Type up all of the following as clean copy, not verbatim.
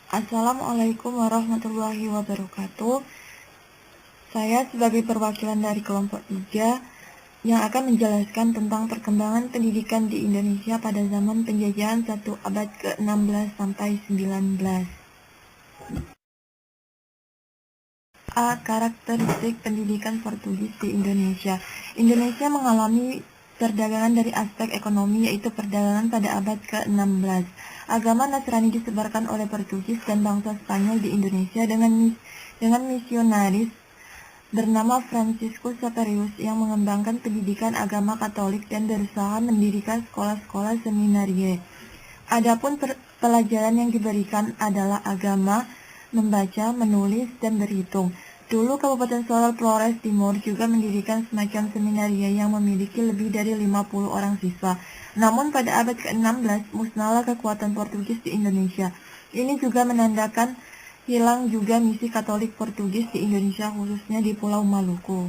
Assalamualaikum warahmatullahi wabarakatuh. Saya sebagai perwakilan dari kelompok 3 yang akan menjelaskan tentang perkembangan pendidikan di Indonesia pada zaman penjajahan 1 abad ke-16 sampai 19. A. Karakteristik pendidikan Portugis di Indonesia. Indonesia mengalami perdagangan dari aspek ekonomi, yaitu perdagangan pada abad ke-16. Agama Nasrani disebarkan oleh Portugis dan bangsa Spanyol di Indonesia dengan misionaris bernama Franciscus Xaverius yang mengembangkan pendidikan agama Katolik dan berusaha mendirikan sekolah-sekolah seminarie. Adapun pelajaran yang diberikan adalah agama, membaca, menulis, dan berhitung. Dulu Kabupaten Solor Flores Timur juga mendirikan semacam seminaria yang memiliki lebih dari 50 orang siswa. Namun pada abad ke-16 musnahlah kekuatan Portugis di Indonesia. Ini juga menandakan hilang juga misi Katolik Portugis di Indonesia, khususnya di Pulau Maluku.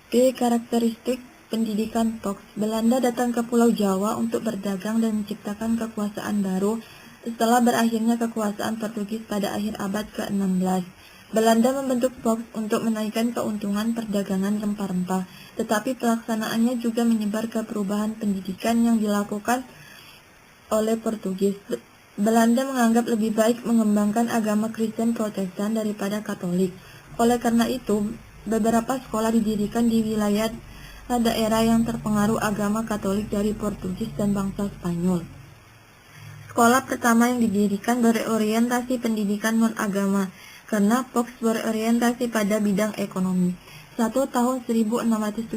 B. Karakteristik pendidikan Fox. Belanda datang ke Pulau Jawa untuk berdagang dan menciptakan kekuasaan baru setelah berakhirnya kekuasaan Portugis pada akhir abad ke-16. Belanda membentuk Fox untuk menaikkan keuntungan perdagangan rempah-rempah, tetapi pelaksanaannya juga menyebar ke perubahan pendidikan yang dilakukan oleh Portugis. Belanda menganggap lebih baik mengembangkan agama Kristen Protestan daripada Katolik. Oleh karena itu, beberapa sekolah didirikan di wilayah daerah yang terpengaruh agama Katolik dari Portugis dan bangsa Spanyol. Sekolah pertama yang didirikan berorientasi pendidikan non-agama, karena Fox berorientasi pada bidang ekonomi. 1. Tahun 1617,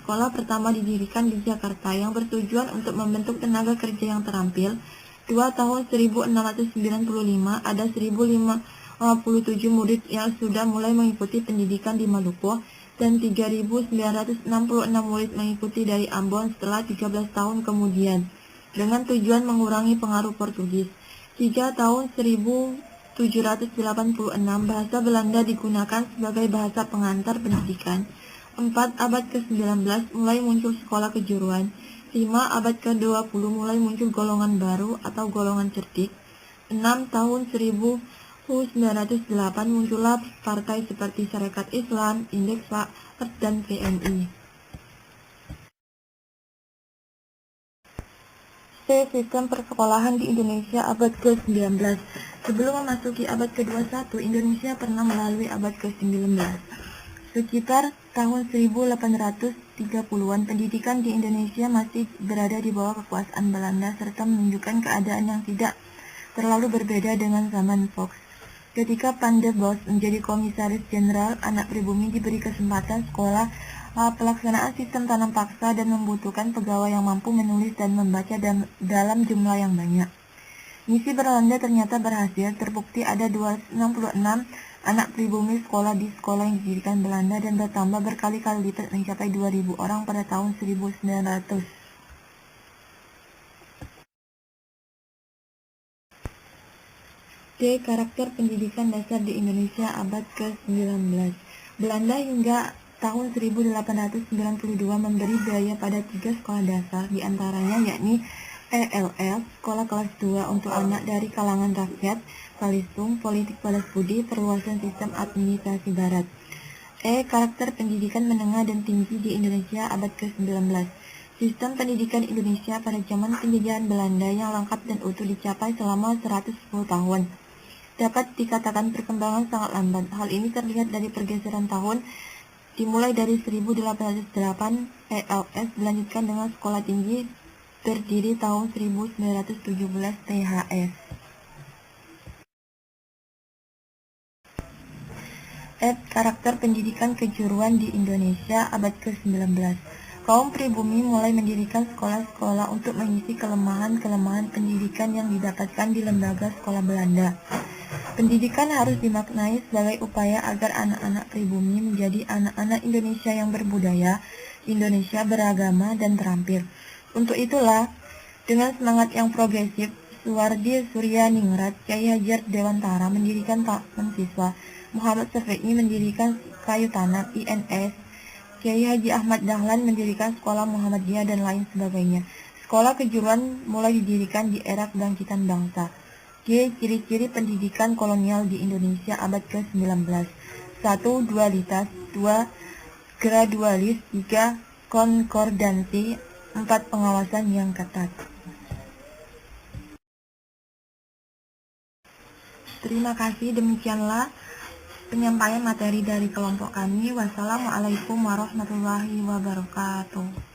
sekolah pertama didirikan di Jakarta yang bertujuan untuk membentuk tenaga kerja yang terampil. 2. Tahun 1695, ada 1057 murid yang sudah mulai mengikuti pendidikan di Maluku, dan 3.966 murid mengikuti dari Ambon setelah 13 tahun kemudian, dengan tujuan mengurangi pengaruh Portugis. 3. Tahun 1786, bahasa Belanda digunakan sebagai bahasa pengantar pendidikan. 4. Abad ke-19, mulai muncul sekolah kejuruan. 5. Abad ke-20, mulai muncul golongan baru atau golongan cerdik. 6. Tahun 1908, muncullah partai seperti Sarekat Islam, Indeks Pak, dan PNI. C. Sistem persekolahan di Indonesia abad ke-19. Sebelum memasuki abad ke-21, Indonesia pernah melalui abad ke-19. Sekitar tahun 1830-an, pendidikan di Indonesia masih berada di bawah kekuasaan Belanda serta menunjukkan keadaan yang tidak terlalu berbeda dengan zaman Fox. Ketika Van der Bos menjadi komisaris jenderal, anak pribumi diberi kesempatan sekolah pelaksanaan sistem tanam paksa dan membutuhkan pegawai yang mampu menulis dan membaca dalam jumlah yang banyak. Misi Belanda ternyata berhasil, terbukti ada 266 anak pribumi sekolah di sekolah yang didirikan Belanda dan bertambah berkali-kali lipat mencapai 2.000 orang pada tahun 1900. D. Karakter pendidikan dasar di Indonesia abad ke-19. Belanda hingga tahun 1892 memberi biaya pada 3 sekolah dasar, diantaranya yakni ELL, sekolah kelas 2 untuk anak dari kalangan rakyat, Kalistung, politik balas budi, perluasan sistem administrasi barat. E. Karakter pendidikan menengah dan tinggi di Indonesia abad ke-19. Sistem pendidikan Indonesia pada zaman penjajahan Belanda yang lengkap dan utuh dicapai selama 110 tahun. Dapat dikatakan perkembangan sangat lambat. Hal ini terlihat dari pergeseran tahun, dimulai dari 1808 ELS dilanjutkan dengan sekolah tinggi berdiri tahun 1917 THS. F. Karakter pendidikan kejuruan di Indonesia abad ke-19. Kaum pribumi mulai mendirikan sekolah-sekolah untuk mengisi kelemahan-kelemahan pendidikan yang didapatkan di lembaga sekolah Belanda. Pendidikan harus dimaknai sebagai upaya agar anak-anak pribumi menjadi anak-anak Indonesia yang berbudaya, Indonesia beragama, dan terampil. Untuk itulah, dengan semangat yang progresif, Suwardi Suryaningrat, Kyai Hajar Dewantara mendirikan Taman Siswa, Muhammad Syafi'i mendirikan Kayu Tanam INS, Kiai Haji Ahmad Dahlan mendirikan Sekolah Muhammadiyah, dan lain sebagainya. Sekolah kejuruan mulai didirikan di era kebangkitan bangsa. G. Ciri-ciri pendidikan kolonial di Indonesia abad ke-19. 1. Dualitas. 2. Gradualis. 3. Konkordansi. 4. Pengawasan yang ketat. Terima kasih, demikianlah penyampaian materi dari kelompok kami. Wassalamualaikum warahmatullahi wabarakatuh.